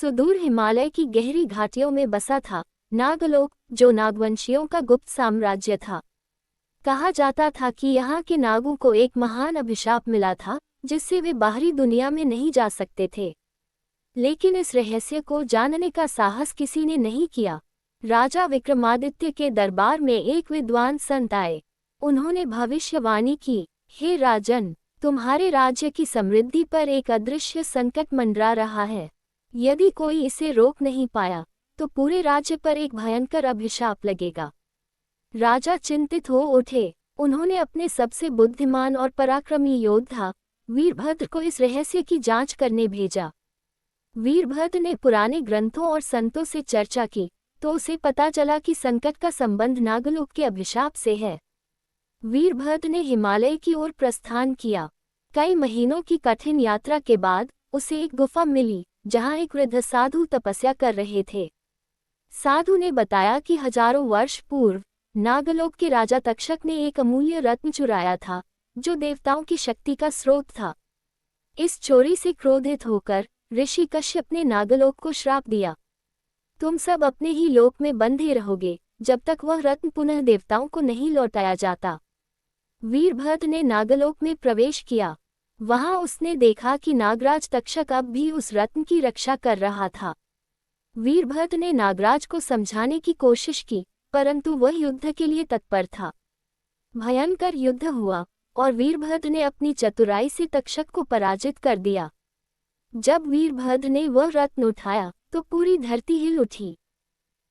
सुदूर हिमालय की गहरी घाटियों में बसा था नागलोक, जो नागवंशियों का गुप्त साम्राज्य था। कहा जाता था कि यहाँ के नागों को एक महान अभिशाप मिला था, जिससे वे बाहरी दुनिया में नहीं जा सकते थे। लेकिन इस रहस्य को जानने का साहस किसी ने नहीं किया। राजा विक्रमादित्य के दरबार में एक विद्वान संत आए। उन्होंने भविष्यवाणी की, हे राजन, तुम्हारे राज्य की समृद्धि पर एक अदृश्य संकट मंडरा रहा है। यदि कोई इसे रोक नहीं पाया तो पूरे राज्य पर एक भयंकर अभिशाप लगेगा। राजा चिंतित हो उठे। उन्होंने अपने सबसे बुद्धिमान और पराक्रमी योद्धा वीरभद्र को इस रहस्य की जांच करने भेजा। वीरभद्र ने पुराने ग्रंथों और संतों से चर्चा की तो उसे पता चला कि संकट का संबंध नागलोक के अभिशाप से है। वीरभद्र ने हिमालय की ओर प्रस्थान किया। कई महीनों की कठिन यात्रा के बाद उसे एक गुफा मिली, जहां एक वृद्ध साधु तपस्या कर रहे थे। साधु ने बताया कि हजारों वर्ष पूर्व नागलोक के राजा तक्षक ने एक अमूल्य रत्न चुराया था, जो देवताओं की शक्ति का स्रोत था। इस चोरी से क्रोधित होकर ऋषि कश्यप ने नागलोक को श्राप दिया, तुम सब अपने ही लोक में बंधे रहोगे जब तक वह रत्न पुनः देवताओं को नहीं लौटाया जाता। वीरभद्र ने नागलोक में प्रवेश किया। वहां उसने देखा कि नागराज तक्षक अब भी उस रत्न की रक्षा कर रहा था। वीरभद्र ने नागराज को समझाने की कोशिश की, परंतु वह युद्ध के लिए तत्पर था। भयंकर युद्ध हुआ और वीरभद्र ने अपनी चतुराई से तक्षक को पराजित कर दिया। जब वीरभद्र ने वह रत्न उठाया तो पूरी धरती हिल उठी।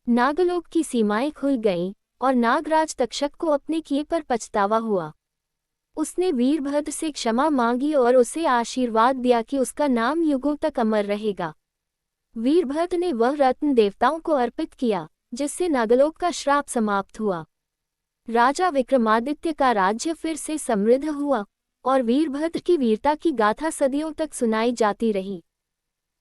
नागलोक की सीमाएं खुल गईं और नागराज तक्षक को अपने किए पर पछतावा हुआ। उसने वीरभद्र से क्षमा मांगी और उसे आशीर्वाद दिया कि उसका नाम युगों तक अमर रहेगा। वीरभद्र ने वह रत्न देवताओं को अर्पित किया, जिससे नागलोक का श्राप समाप्त हुआ। राजा विक्रमादित्य का राज्य फिर से समृद्ध हुआ और वीरभद्र की वीरता की गाथा सदियों तक सुनाई जाती रही।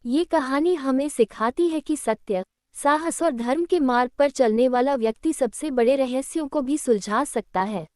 ये कहानी हमें सिखाती है कि सत्य, साहस और धर्म के मार्ग पर चलने वाला व्यक्ति सबसे बड़े रहस्यों को भी सुलझा सकता है।